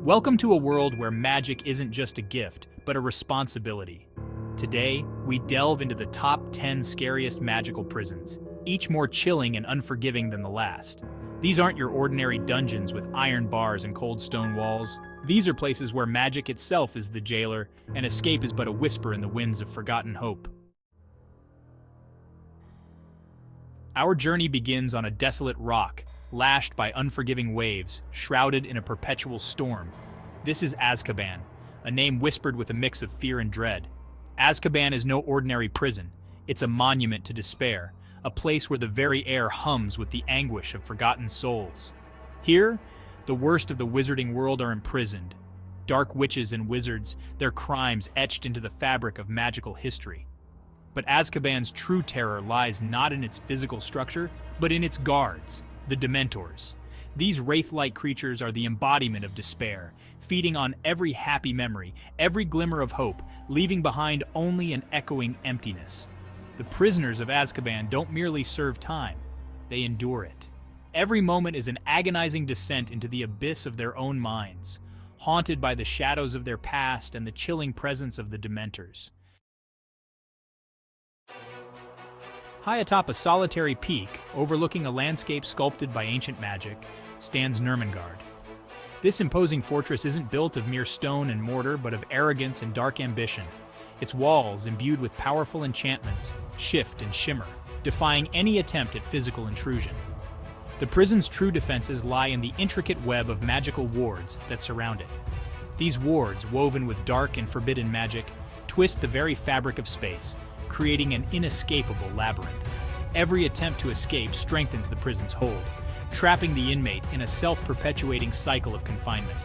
Welcome to a world where magic isn't just a gift, but a responsibility. Today, we delve into the top 10 scariest magical prisons, each more chilling and unforgiving than the last. These aren't your ordinary dungeons with iron bars and cold stone walls. These are places where magic itself is the jailer, and escape is but a whisper in the winds of forgotten hope. Our journey begins on a desolate rock, lashed by unforgiving waves, shrouded in a perpetual storm. This is Azkaban, a name whispered with a mix of fear and dread. Azkaban is no ordinary prison. It's a monument to despair, a place where the very air hums with the anguish of forgotten souls. Here, the worst of the wizarding world are imprisoned. Dark witches and wizards, their crimes etched into the fabric of magical history. But Azkaban's true terror lies not in its physical structure, but in its guards, the Dementors. These wraith-like creatures are the embodiment of despair, feeding on every happy memory, every glimmer of hope, leaving behind only an echoing emptiness. The prisoners of Azkaban don't merely serve time, they endure it. Every moment is an agonizing descent into the abyss of their own minds, haunted by the shadows of their past and the chilling presence of the Dementors. High atop a solitary peak, overlooking a landscape sculpted by ancient magic, stands Nurmengard. This imposing fortress isn't built of mere stone and mortar, but of arrogance and dark ambition. Its walls, imbued with powerful enchantments, shift and shimmer, defying any attempt at physical intrusion. The prison's true defenses lie in the intricate web of magical wards that surround it. These wards, woven with dark and forbidden magic, twist the very fabric of space, creating an inescapable labyrinth. Every attempt to escape strengthens the prison's hold, trapping the inmate in a self-perpetuating cycle of confinement.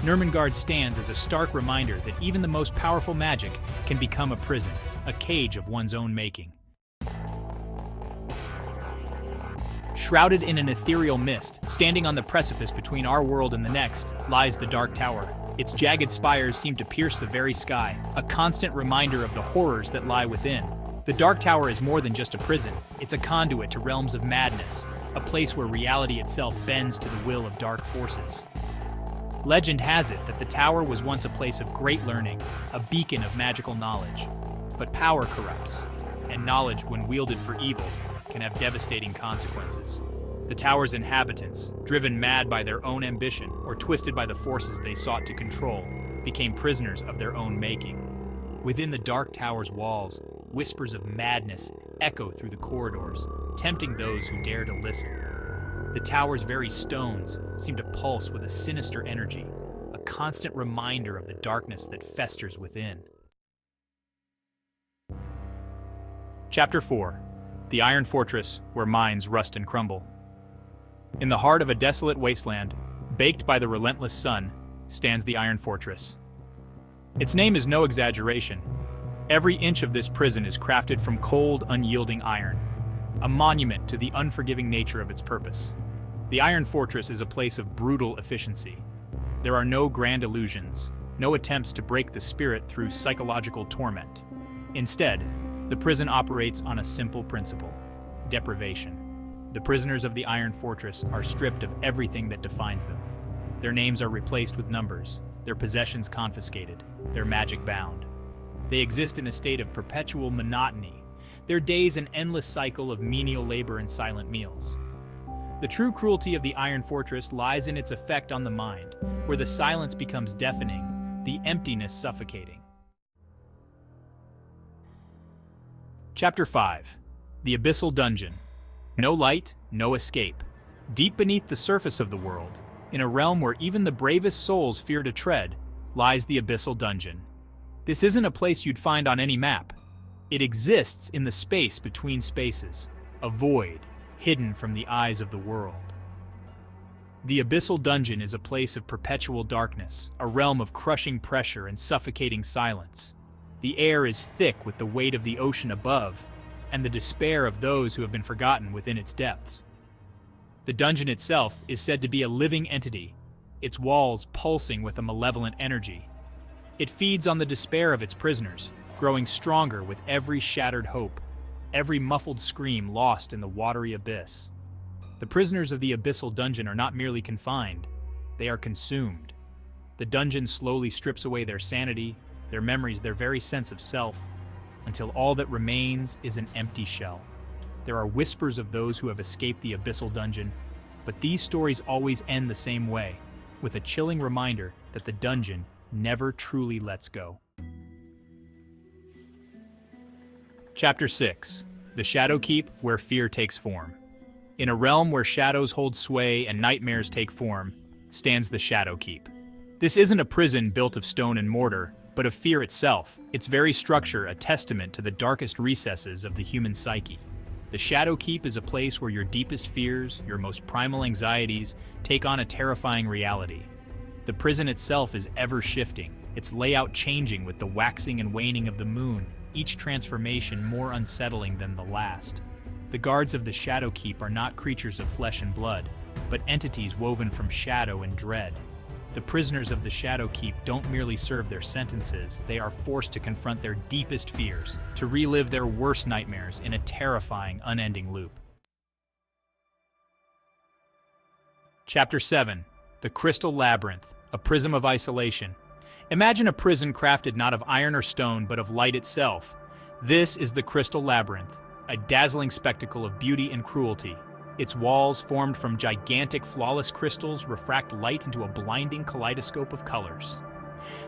Nurmengard stands as a stark reminder that even the most powerful magic can become a prison, a cage of one's own making. Shrouded in an ethereal mist, standing on the precipice between our world and the next, lies the Dark Tower. Its jagged spires seem to pierce the very sky, a constant reminder of the horrors that lie within. The Dark Tower is more than just a prison. It's a conduit to realms of madness, a place where reality itself bends to the will of dark forces. Legend has it that the tower was once a place of great learning, a beacon of magical knowledge. But power corrupts, and knowledge, when wielded for evil, can have devastating consequences. The tower's inhabitants, driven mad by their own ambition or twisted by the forces they sought to control, became prisoners of their own making. Within the Dark Tower's walls, whispers of madness echo through the corridors, tempting those who dare to listen. The tower's very stones seem to pulse with a sinister energy, a constant reminder of the darkness that festers within. Chapter 4. The Iron Fortress, where minds rust and crumble. In the heart of a desolate wasteland, baked by the relentless sun, stands the Iron Fortress. Its name is no exaggeration. Every inch of this prison is crafted from cold, unyielding iron, a monument to the unforgiving nature of its purpose. The Iron Fortress is a place of brutal efficiency. There are no grand illusions, no attempts to break the spirit through psychological torment. Instead, the prison operates on a simple principle: deprivation. The prisoners of the Iron Fortress are stripped of everything that defines them. Their names are replaced with numbers, their possessions confiscated, their magic bound. They exist in a state of perpetual monotony, their days an endless cycle of menial labor and silent meals. The true cruelty of the Iron Fortress lies in its effect on the mind, where the silence becomes deafening, the emptiness suffocating. Chapter 5. The Abyssal Dungeon. No light, no escape. Deep beneath the surface of the world, in a realm where even the bravest souls fear to tread, lies the Abyssal Dungeon. This isn't a place you'd find on any map. It exists in the space between spaces, a void hidden from the eyes of the world. The Abyssal Dungeon is a place of perpetual darkness, a realm of crushing pressure and suffocating silence. The air is thick with the weight of the ocean above, and the despair of those who have been forgotten within its depths. The dungeon itself is said to be a living entity, its walls pulsing with a malevolent energy. It feeds on the despair of its prisoners, growing stronger with every shattered hope, every muffled scream lost in the watery abyss. The prisoners of the Abyssal Dungeon are not merely confined, they are consumed. The dungeon slowly strips away their sanity, their memories, their very sense of self, until all that remains is an empty shell. There are whispers of those who have escaped the abyssal dungeon, but these stories always end the same way, with a chilling reminder that the dungeon never truly lets go. Chapter 6. The Shadow Keep, where fear takes form. In a realm where shadows hold sway and nightmares take form, stands the Shadow Keep. This isn't a prison built of stone and mortar, but of fear itself, its very structure a testament to the darkest recesses of the human psyche. The Shadow Keep is a place where your deepest fears, your most primal anxieties, take on a terrifying reality. The prison itself is ever-shifting, its layout changing with the waxing and waning of the moon, each transformation more unsettling than the last. The guards of the Shadow Keep are not creatures of flesh and blood, but entities woven from shadow and dread. The prisoners of the Shadow Keep don't merely serve their sentences, they are forced to confront their deepest fears, to relive their worst nightmares in a terrifying, unending loop. Chapter 7. The Crystal Labyrinth, a prism of isolation. Imagine a prison crafted not of iron or stone, but of light itself. This is the Crystal Labyrinth, a dazzling spectacle of beauty and cruelty. Its walls, formed from gigantic, flawless crystals, refract light into a blinding kaleidoscope of colors.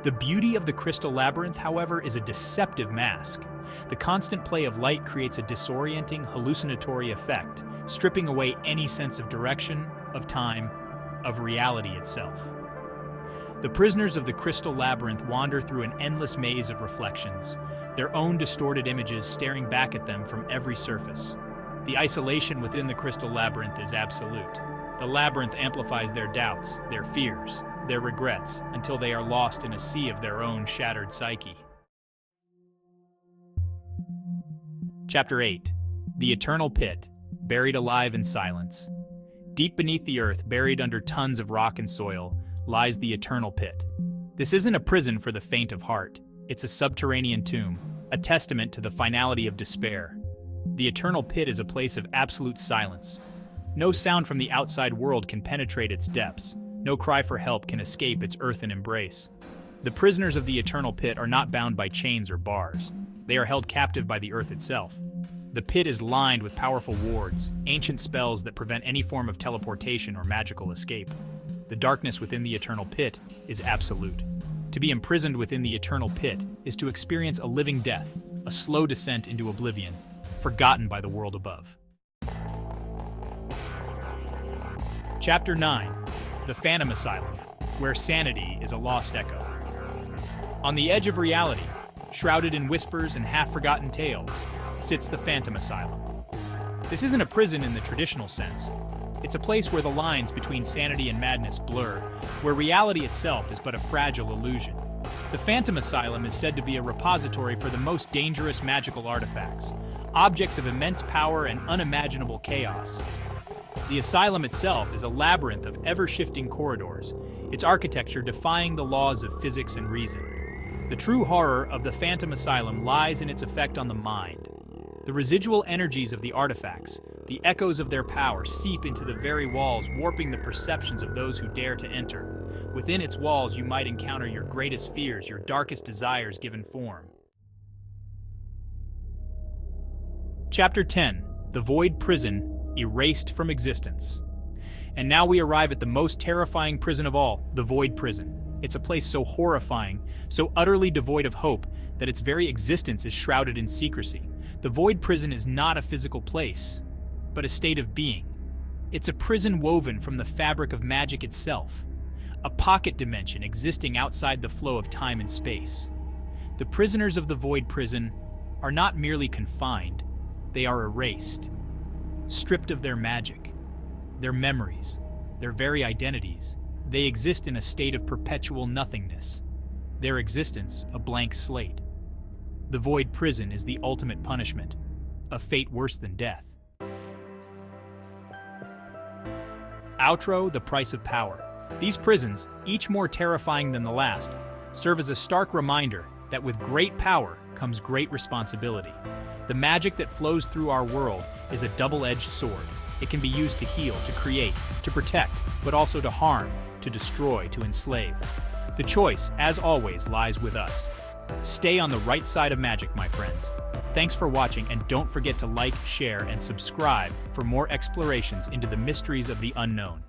The beauty of the Crystal Labyrinth, however, is a deceptive mask. The constant play of light creates a disorienting, hallucinatory effect, stripping away any sense of direction, of time, of reality itself. The prisoners of the Crystal Labyrinth wander through an endless maze of reflections, their own distorted images staring back at them from every surface. The isolation within the Crystal Labyrinth is absolute. The labyrinth amplifies their doubts, their fears, their regrets, until they are lost in a sea of their own shattered psyche. Chapter 8. The Eternal Pit, buried alive in silence. Deep beneath the earth, buried under tons of rock and soil, lies the Eternal Pit. This isn't a prison for the faint of heart. It's a subterranean tomb, a testament to the finality of despair. The Eternal Pit is a place of absolute silence. No sound from the outside world can penetrate its depths. No cry for help can escape its earthen embrace. The prisoners of the Eternal Pit are not bound by chains or bars. They are held captive by the earth itself. The pit is lined with powerful wards, ancient spells that prevent any form of teleportation or magical escape. The darkness within the Eternal Pit is absolute. To be imprisoned within the Eternal Pit is to experience a living death, a slow descent into oblivion, forgotten by the world above. Chapter 9. The Phantom Asylum, where sanity is a lost echo. On the edge of reality, shrouded in whispers and half-forgotten tales, sits the Phantom Asylum. This isn't a prison in the traditional sense. It's a place where the lines between sanity and madness blur, where reality itself is but a fragile illusion. The Phantom Asylum is said to be a repository for the most dangerous magical artifacts, objects of immense power and unimaginable chaos. The asylum itself is a labyrinth of ever-shifting corridors, its architecture defying the laws of physics and reason. The true horror of the Phantom Asylum lies in its effect on the mind. The residual energies of the artifacts, the echoes of their power, seep into the very walls, warping the perceptions of those who dare to enter. Within its walls, you might encounter your greatest fears, your darkest desires given form. Chapter 10. The Void Prison, erased from existence. And now we arrive at the most terrifying prison of all, the Void Prison. It's a place so horrifying, so utterly devoid of hope, that its very existence is shrouded in secrecy. The Void Prison is not a physical place, but a state of being. It's a prison woven from the fabric of magic itself, a pocket dimension existing outside the flow of time and space. The prisoners of the Void Prison are not merely confined, they are erased, stripped of their magic, their memories, their very identities. They exist in a state of perpetual nothingness, their existence a blank slate. The Void Prison is the ultimate punishment, a fate worse than death. Outro, the price of power. These prisons, each more terrifying than the last, serve as a stark reminder that with great power comes great responsibility. The magic that flows through our world is a double-edged sword. It can be used to heal, to create, to protect, but also to harm, to destroy, to enslave. The choice, as always, lies with us. Stay on the right side of magic, my friends. Thanks for watching, and don't forget to like, share, and subscribe for more explorations into the mysteries of the unknown.